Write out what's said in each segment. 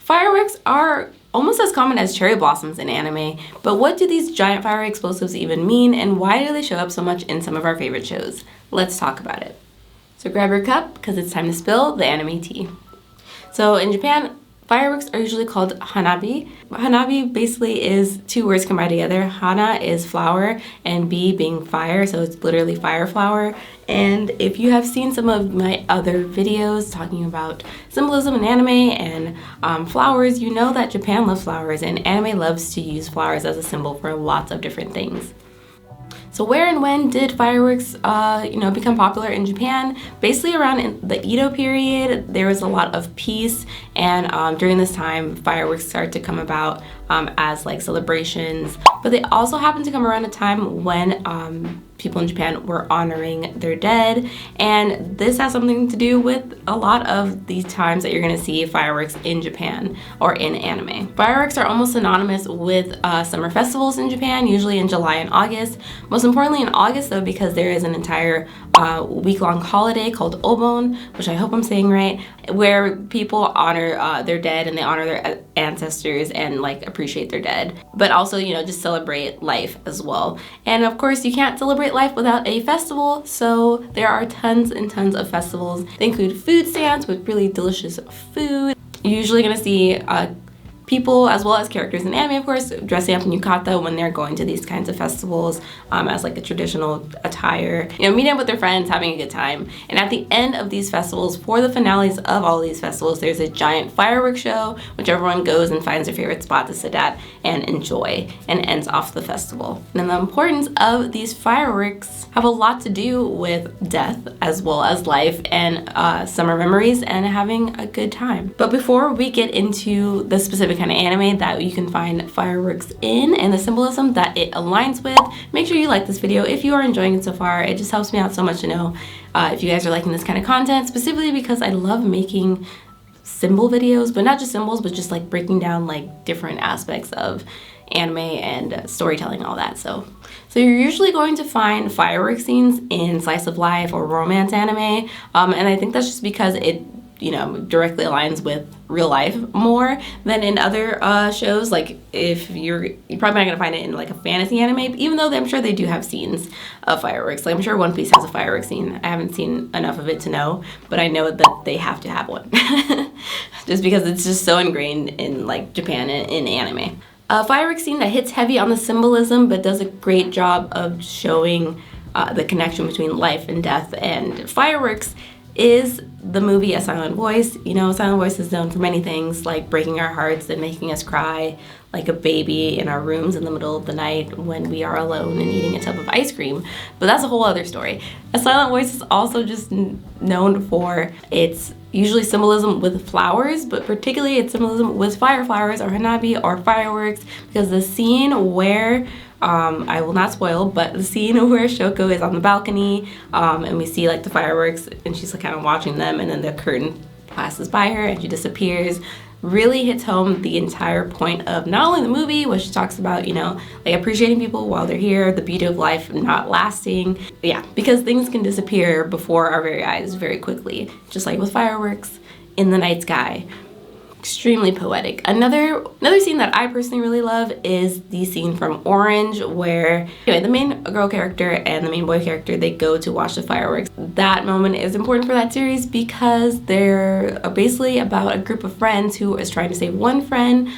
Fireworks are almost as common as cherry blossoms in anime, but what do these giant fiery explosives even mean, and why do they show up so much in some of our favorite shows? Let's talk about it. So grab your cup, because it's time to spill the anime tea. So in Japan, fireworks are usually called Hanabi. Hanabi basically is two words combined together. Hana is flower and bi being fire, so it's literally fire flower. And if you have seen some of my other videos talking about symbolism in anime and flowers, you know that Japan loves flowers and anime loves to use flowers as a symbol for lots of different things. So where and when did fireworks, become popular in Japan? Basically around in the Edo period, there was a lot of peace, and during this time, fireworks started to come about as like celebrations. But they also happened to come around a time when people in Japan were honoring their dead, and this has something to do with a lot of these times that you're going to see fireworks in Japan or in anime. Fireworks are almost synonymous with summer festivals in Japan, usually in July and August. Most importantly in August though, because there is an entire week-long holiday called Obon, which I hope I'm saying right, where people honor their dead and they honor their ancestors and like appreciate their dead, but also just celebrate life as well. And of course you can't celebrate life without a festival, so there are tons and tons of festivals. They include food stands with really delicious food. You're usually going to see people as well as characters in anime, of course, dressing up in yukata when they're going to these kinds of festivals as like a traditional attire, meeting up with their friends, having a good time. And at the end of these festivals, for the finales of all of these festivals, there's a giant fireworks show which everyone goes and finds their favorite spot to sit at and enjoy, and ends off the festival. And the importance of these fireworks have a lot to do with death as well as life and summer memories and having a good time. But before we get into the specific kind of anime that you can find fireworks in and the symbolism that it aligns with, make sure you like this video if you are enjoying it so far. It just helps me out so much to know if you guys are liking this kind of content, specifically because I love making symbol videos, but not just symbols, but just like breaking down like different aspects of anime and storytelling, all that. So you're usually going to find fireworks scenes in slice of life or romance anime, and I think that's just because it directly aligns with real life more than in other shows. Like if you're probably not gonna find it in like a fantasy anime, even though I'm sure they do have scenes of fireworks. Like I'm sure One Piece has a fireworks scene. I haven't seen enough of it to know, but I know that they have to have one just because it's just so ingrained in like Japan and in anime. A fireworks scene that hits heavy on the symbolism but does a great job of showing the connection between life and death and fireworks is the movie A Silent Voice. Silent Voice is known for many things, like breaking our hearts and making us cry like a baby in our rooms in the middle of the night when we are alone and eating a tub of ice cream. But that's a whole other story. A Silent Voice is also just known for its usually symbolism with flowers, but particularly its symbolism with fire flowers or hanabi or fireworks, because the scene where I will not spoil, but the scene where Shoko is on the balcony and we see like the fireworks and she's like kind of watching them, and then the curtain passes by her and she disappears, really hits home the entire point of not only the movie, which talks about, like appreciating people while they're here, the beauty of life not lasting. Yeah, because things can disappear before our very eyes very quickly, just like with fireworks in the night sky. Extremely poetic. Another scene that I personally really love is the scene from Orange, where the main girl character and the main boy character, they go to watch the fireworks. That moment is important for that series because they're basically about a group of friends who is trying to save one friend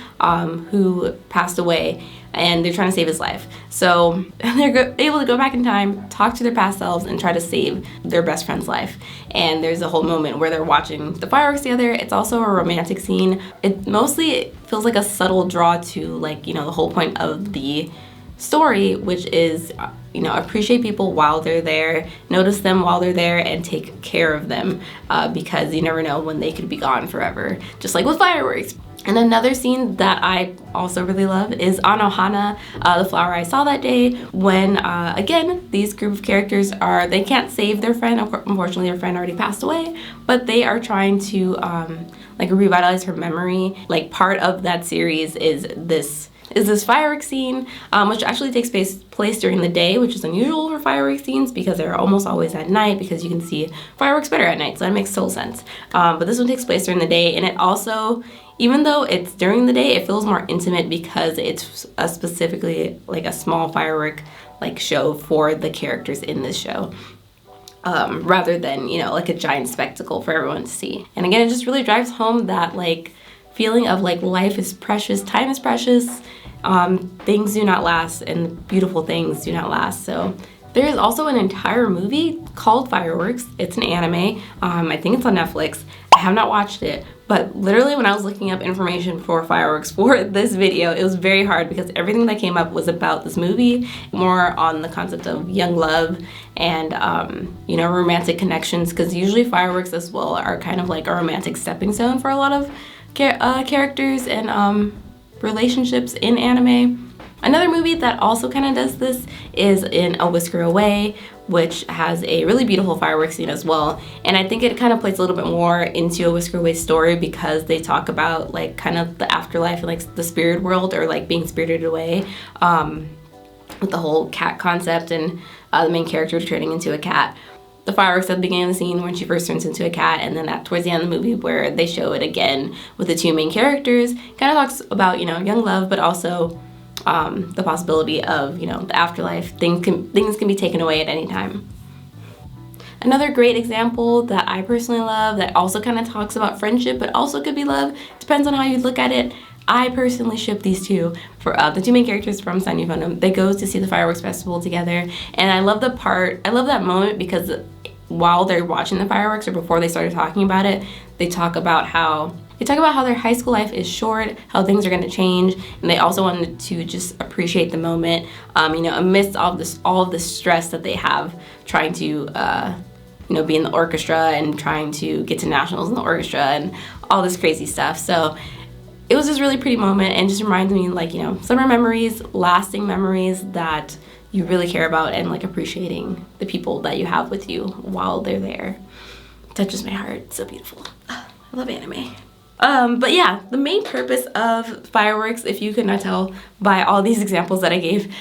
who passed away, and they're trying to save his life. So they're able to go back in time, talk to their past selves, and try to save their best friend's life. And there's a whole moment where they're watching the fireworks together. It's also a romantic scene. It mostly feels like a subtle draw to the whole point of the story, which is appreciate people while they're there, notice them while they're there, and take care of them because you never know when they could be gone forever, just like with fireworks. And another scene that I also really love is Anohana, the flower I saw that day, when, again, these group of characters they can't save their friend. Unfortunately, their friend already passed away, but they are trying to like revitalize her memory. Like part of that series is this fireworks scene, which actually takes place during the day, which is unusual for fireworks scenes because they're almost always at night because you can see fireworks better at night, so that makes total sense. But this one takes place during the day, and it also, even though it's during the day, it feels more intimate because it's specifically like a small firework like show for the characters in this show. Rather than, you know, like a giant spectacle for everyone to see. And again, it just really drives home that like feeling of like life is precious, time is precious, things do not last, and beautiful things do not last. So there is also an entire movie called Fireworks. It's an anime. I think it's on Netflix. I have not watched it, but literally when I was looking up information for Fireworks for this video, it was very hard because everything that came up was about this movie, more on the concept of young love and, you know, romantic connections, because usually fireworks as well are kind of like a romantic stepping stone for a lot of characters and relationships in anime. Another movie that also kind of does this is in A Whisker Away, which has a really beautiful fireworks scene as well. And I think it kind of plays a little bit more into A Whisker Away story because they talk about like kind of the afterlife and like the spirit world, or like being spirited away, with the whole cat concept and the main character turning into a cat. The fireworks at the beginning of the scene when she first turns into a cat, and then that towards the end of the movie where they show it again with the two main characters, kind of talks about, you know, young love, but also the possibility of, you know, the afterlife. Things can be taken away at any time. Another great example that I personally love that also kind of talks about friendship but also could be love, depends on how you look at it. I personally ship these two for the two main characters from Euphonium. They go to see the fireworks festival together, and I love that moment because while they're watching the fireworks or before they started talking about it, they talk about how their high school life is short, how things are going to change, and they also wanted to just appreciate the moment, you know, amidst all of this stress that they have trying to, you know, be in the orchestra and trying to get to nationals in the orchestra and all this crazy stuff. So it was just a really pretty moment, and just reminds me, like, you know, summer memories, lasting memories that you really care about, and like appreciating the people that you have with you while they're there. It touches my heart. It's so beautiful. I love anime. But yeah, the main purpose of fireworks, if you could not tell by all these examples that I gave,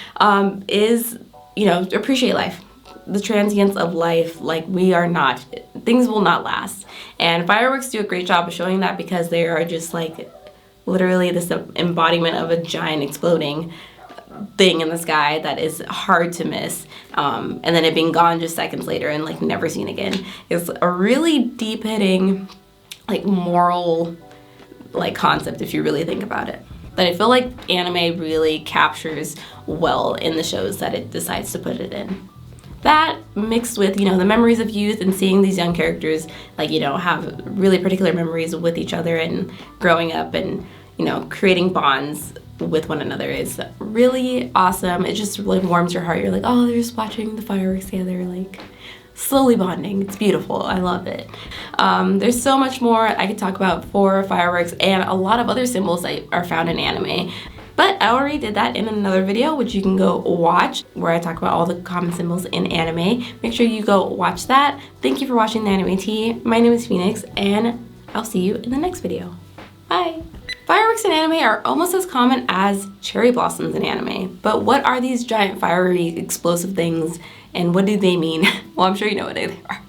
is, you know, to appreciate life. The transience of life, like things will not last. And fireworks do a great job of showing that because they are just like literally this embodiment of a giant exploding thing in the sky that is hard to miss. And then it being gone just seconds later and like never seen again. It's a really deep hitting, like moral like concept if you really think about it, that I feel like anime really captures well in the shows that it decides to put it in. That mixed with, you know, the memories of youth and seeing these young characters like, you know, have really particular memories with each other and growing up and, you know, creating bonds with one another is really awesome. It just like warms your heart. You're like, oh, they're just watching the fireworks together, like slowly bonding. It's beautiful. I love it. There's so much more I could talk about for fireworks and a lot of other symbols that are found in anime. But I already did that in another video, which you can go watch, where I talk about all the common symbols in anime. Make sure you go watch that. Thank you for watching the Anime Tea. My name is Phoenix, and I'll see you in the next video. Bye. Fireworks in anime are almost as common as cherry blossoms in anime. But what are these giant fiery explosive things, and what do they mean? Well, I'm sure you know what they are.